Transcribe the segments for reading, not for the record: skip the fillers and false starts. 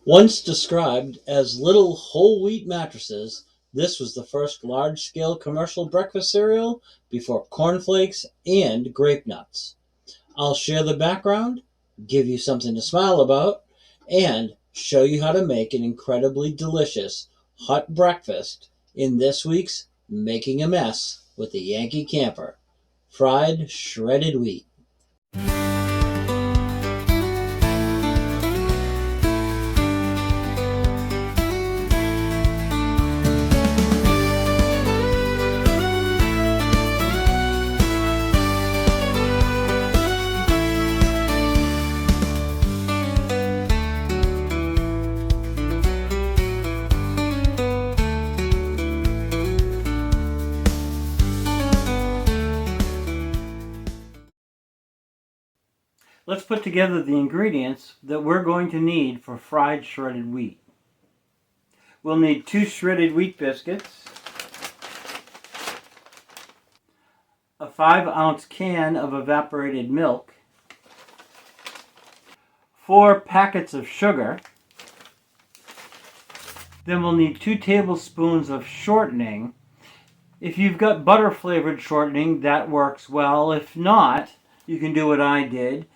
Once described as little whole wheat mattresses, this was the first large-scale commercial breakfast cereal before cornflakes and grape nuts. I'll share the background, give you something to smile about, and show you how to make an incredibly delicious hot breakfast in this week's Making a Mess with the Yankee Camper. Fried shredded wheat. Let's put together the ingredients that we're going to need for fried shredded wheat. We'll need 2 shredded wheat biscuits, a 5-ounce can of evaporated milk, 4 packets of sugar. Then we'll need 2 tablespoons of shortening. If you've got butter flavored shortening, that works well. If not, you can do what I did.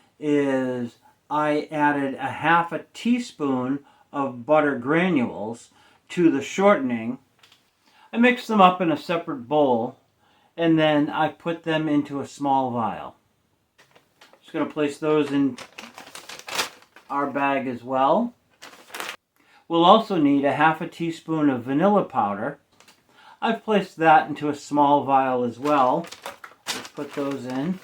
I added a half a teaspoon of butter granules to the shortening. I mixed them up in a separate bowl, and then I put them into a small vial. Just going to place those in our bag as well. We'll also need a half a teaspoon of vanilla powder. I've placed that into a small vial as well. Let's put those in.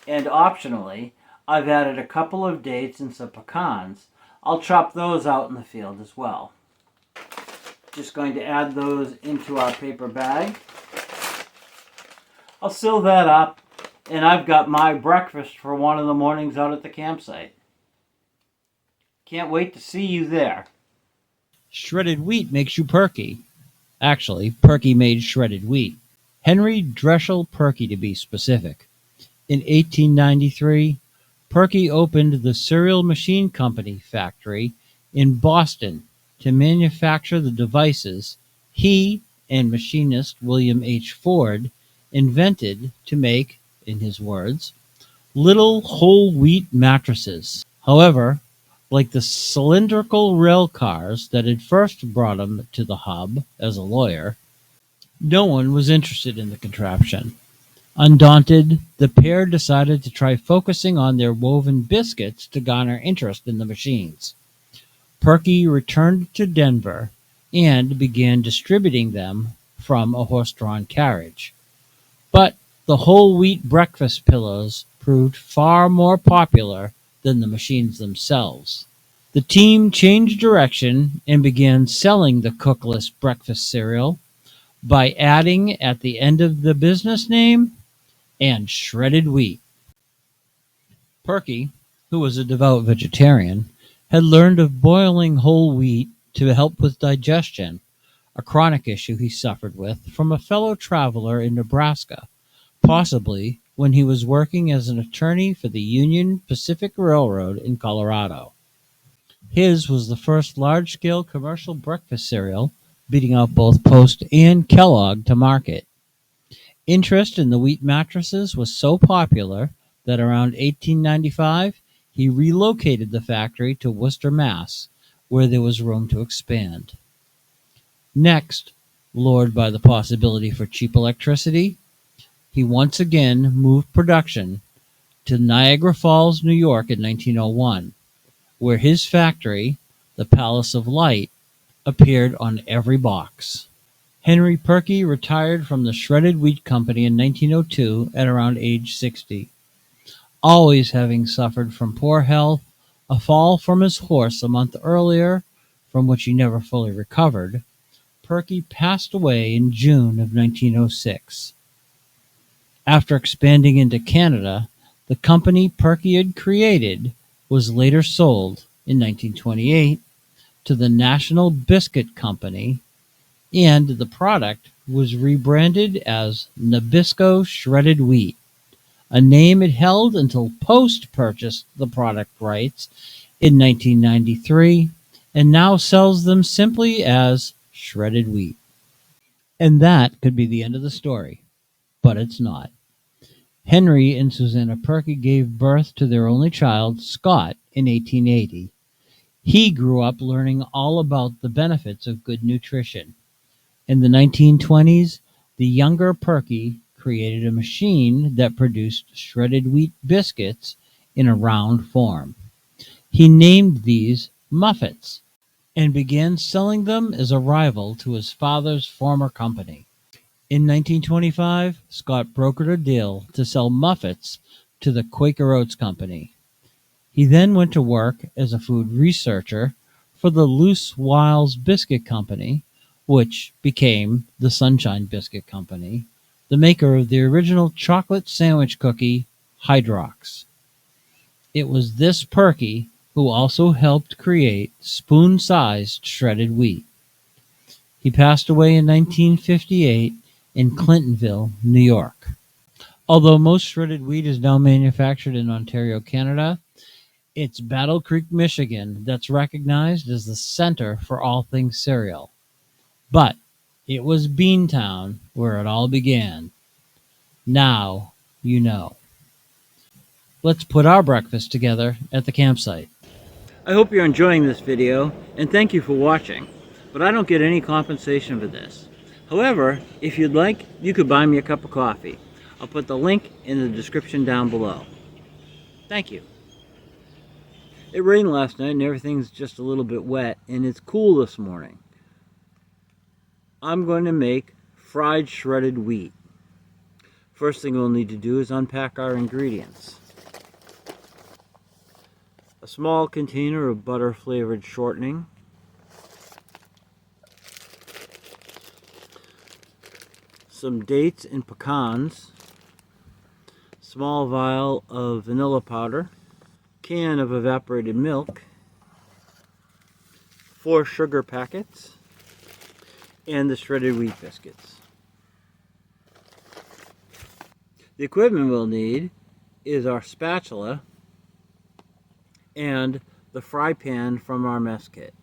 And optionally, I've added a couple of dates and some pecans. I'll chop those out in the field as well. Just going to add those into our paper bag. I'll seal that up, and I've got my breakfast for one of the mornings out at the campsite. Can't wait to see you there. Shredded wheat makes you perky. Actually, Perky made shredded wheat. Henry Dreshel Perky, to be specific. In 1893, Perky opened the Cereal Machine Company factory in Boston to manufacture the devices he and machinist William H. Ford invented to make, in his words, little whole wheat mattresses. However, like the cylindrical rail cars that had first brought him to the hub as a lawyer, no one was interested in the contraption. Undaunted, the pair decided to try focusing on their woven biscuits to garner interest in the machines. Perky returned to Denver and began distributing them from a horse-drawn carriage. But the whole wheat breakfast pillows proved far more popular than the machines themselves. The team changed direction and began selling the cookless breakfast cereal by adding at the end of the business name, and shredded wheat. Perky, who was a devout vegetarian, had learned of boiling whole wheat to help with digestion, a chronic issue he suffered with from a fellow traveler in Nebraska, possibly when he was working as an attorney for the Union Pacific Railroad in Colorado. His was the first large-scale commercial breakfast cereal, beating out both Post and Kellogg to market. Interest in the wheat mattresses was so popular that around 1895 he relocated the factory to Worcester, Mass., where there was room to expand. Next, lured by the possibility for cheap electricity, he once again moved production to Niagara Falls, New York in 1901, where his factory, the Palace of Light, appeared on every box. Henry Perky retired from the Shredded Wheat Company in 1902 at around age 60. Always having suffered from poor health, a fall from his horse a month earlier, from which he never fully recovered, Perky passed away in June of 1906. After expanding into Canada, the company Perky had created was later sold in 1928 to the National Biscuit Company, and the product was rebranded as Nabisco Shredded Wheat, a name it held until Post purchased the product rights in 1993 and now sells them simply as shredded wheat. And that could be the end of the story, but it's not. Henry and Susanna Perky gave birth to their only child, Scott, in 1880. He grew up learning all about the benefits of good nutrition. In the 1920s, the younger Perky created a machine that produced shredded wheat biscuits in a round form. He named these Muffets and began selling them as a rival to his father's former company. In 1925, Scott brokered a deal to sell Muffets to the Quaker Oats Company. He then went to work as a food researcher for the Loose Wiles Biscuit Company, which became the Sunshine Biscuit Company, the maker of the original chocolate sandwich cookie, Hydrox. It was this Perky who also helped create spoon-sized shredded wheat. He passed away in 1958 in Clintonville, New York. Although most shredded wheat is now manufactured in Ontario, Canada, it's Battle Creek, Michigan that's recognized as the center for all things cereal. But it was Beantown where it all began. Now you know. Let's put our breakfast together at the campsite. I hope you're enjoying this video, and thank you for watching, but I don't get any compensation for this. However, if you'd like, you could buy me a cup of coffee. I'll put the link in the description down below. Thank you. It rained last night and everything's just a little bit wet, and it's cool this morning. I'm going to make fried shredded wheat. First thing we'll need to do is unpack our ingredients. A small container of butter flavored shortening, some dates and pecans, small vial of vanilla powder, can of evaporated milk, 4 sugar packets, and the shredded wheat biscuits. The equipment we'll need is our spatula and the fry pan from our mess kit.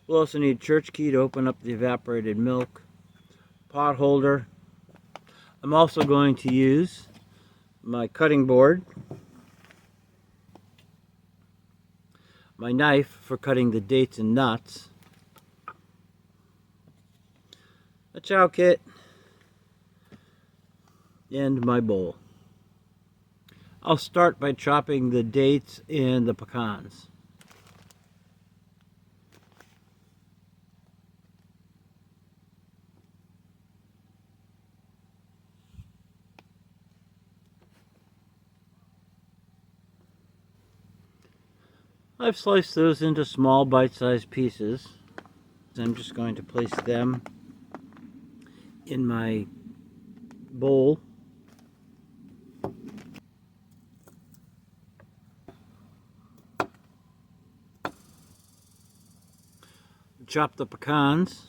We'll also need church key to open up the evaporated milk, pot holder. I'm also going to use my cutting board, my knife for cutting the dates and nuts, a chow kit, and my bowl. I'll start by chopping the dates and the pecans. I've sliced those into small bite-sized pieces. I'm just going to place them in my bowl. Chop the pecans.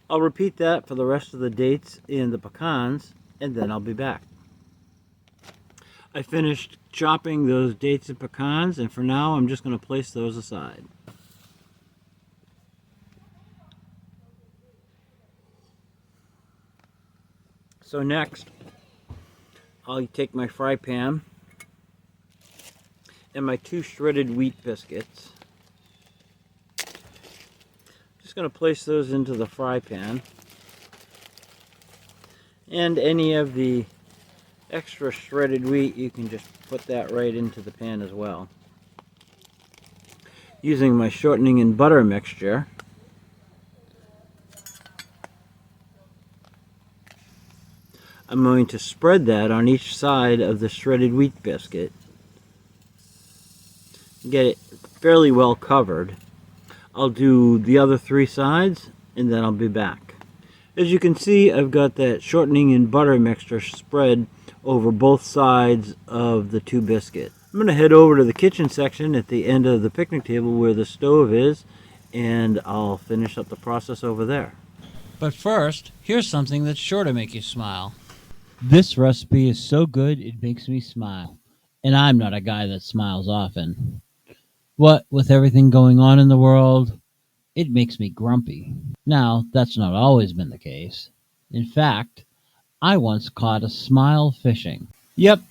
I'll repeat that for the rest of the dates and the pecans, and then I'll be back. I finished chopping those dates and pecans, and for now I'm just going to place those aside. So next, I'll take my fry pan and my 2 shredded wheat biscuits. Just going to place those into the fry pan, and any of the extra shredded wheat, you can just put that right into the pan as well. Using my shortening and butter mixture, I'm going to spread that on each side of the shredded wheat biscuit. Get it fairly well covered. I'll do the other 3 sides and then I'll be back. As you can see, I've got that shortening and butter mixture spread over both sides of the 2 biscuits. I'm going to head over to the kitchen section at the end of the picnic table where the stove is, and I'll finish up the process over there. But first, here's something that's sure to make you smile. This recipe is so good it makes me smile. And I'm not a guy that smiles often. What with everything going on in the world, it makes me grumpy. Now, that's not always been the case. In fact, I once caught a smile fishing. Yep,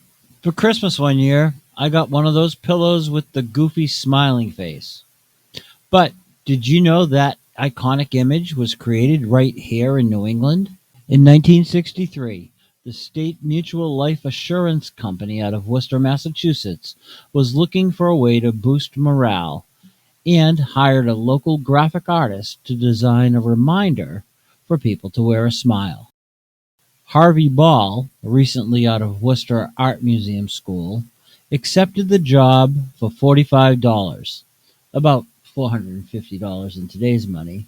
for Christmas one year, I got one of those pillows with the goofy smiling face. But did you know that iconic image was created right here in New England? In 1963, the State Mutual Life Assurance Company out of Worcester, Massachusetts, was looking for a way to boost morale and hired a local graphic artist to design a reminder for people to wear a smile. Harvey Ball, recently out of Worcester Art Museum School, accepted the job for $45, about $450 in today's money,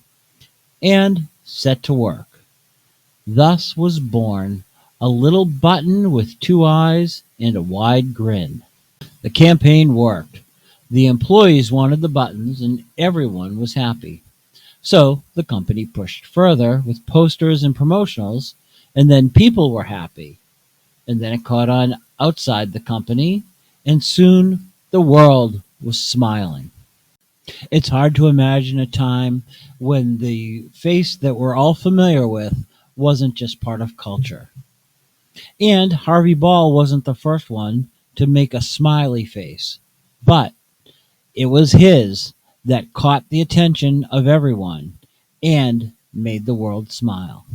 and set to work. Thus was born a little button with two eyes and a wide grin. The campaign worked. The employees wanted the buttons and everyone was happy. So the company pushed further with posters and promotionals, and then people were happy. And then it caught on outside the company, and soon the world was smiling. It's hard to imagine a time when the face that we're all familiar with wasn't just part of culture. And Harvey Ball wasn't the first one to make a smiley face, but it was his that caught the attention of everyone and made the world smile.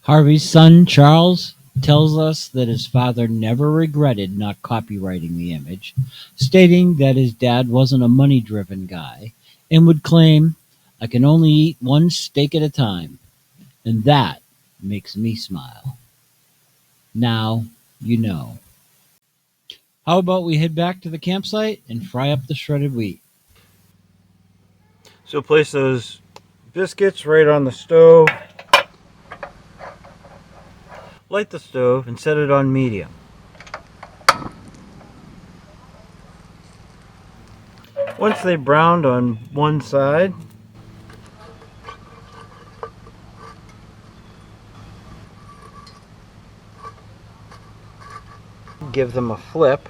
Harvey's son, Charles, tells us that his father never regretted not copywriting the image, stating that his dad wasn't a money-driven guy and would claim, "I can only eat one steak at a time, and that makes me smile." Now you know. How about we head back to the campsite and fry up the shredded wheat? So place those biscuits right on the stove. Light the stove and set it on medium. Once they browned on one side, give them a flip,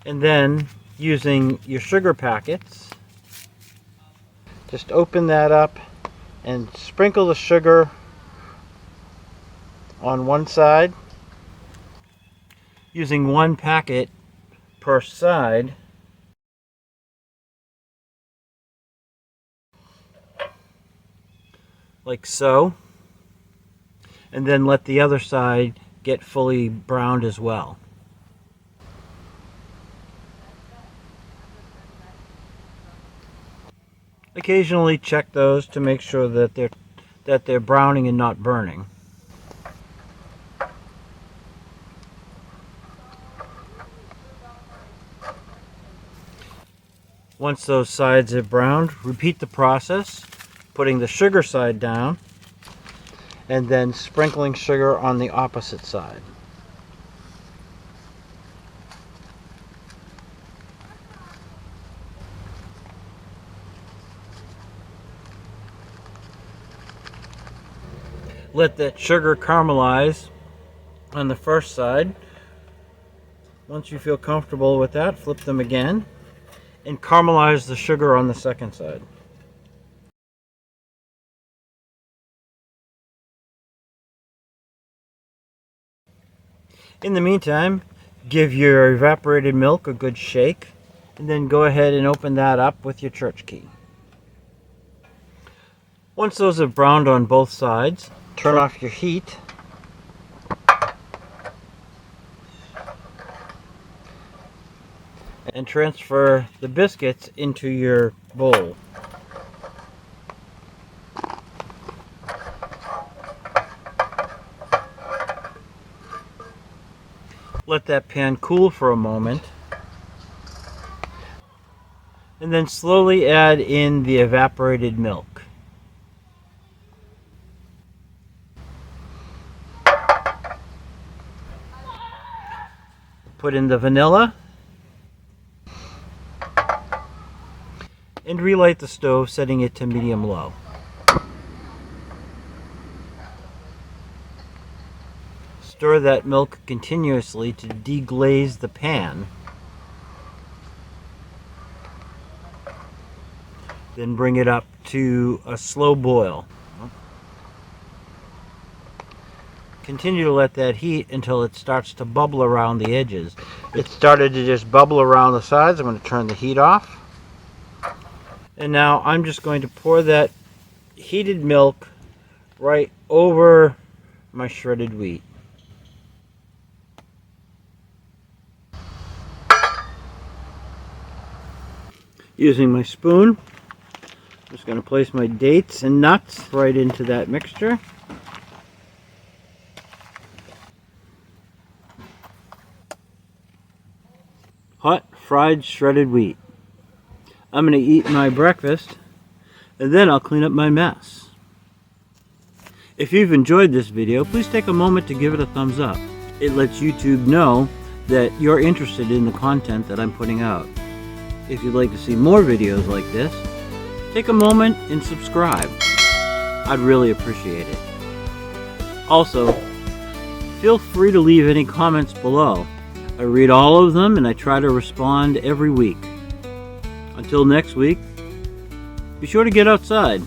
and then using your sugar packets, just open that up and sprinkle the sugar on one side, using one packet per side. Like so, and then let the other side get fully browned as well. Occasionally check those to make sure that they're browning and not burning. Once those sides have browned, repeat the process, putting the sugar side down and then sprinkling sugar on the opposite side. Let that sugar caramelize on the first side. Once you feel comfortable with that, flip them again and caramelize the sugar on the second side. In the meantime, give your evaporated milk a good shake, and then go ahead and open that up with your church key. Once those have browned on both sides, turn off your heat and transfer the biscuits into your bowl. Let that pan cool for a moment, and then slowly add in the evaporated milk. Put in the vanilla and relight the stove, setting it to medium-low. stir that milk continuously to deglaze the pan. Then bring it up to a slow boil. Continue to let that heat until it starts to bubble around the edges. It started to just bubble around the sides. I'm going to turn the heat off. And now I'm just going to pour that heated milk right over my shredded wheat. Using my spoon, I'm just going to place my dates and nuts right into that mixture. Hot fried shredded wheat. I'm going to eat my breakfast and then I'll clean up my mess. If you've enjoyed this video, please take a moment to give it a thumbs up. It lets YouTube know that you're interested in the content that I'm putting out. If you'd like to see more videos like this, take a moment and subscribe. I'd really appreciate it. Also, feel free to leave any comments below. I read all of them and I try to respond every week. Until next week, be sure to get outside.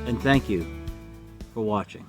And thank you for watching.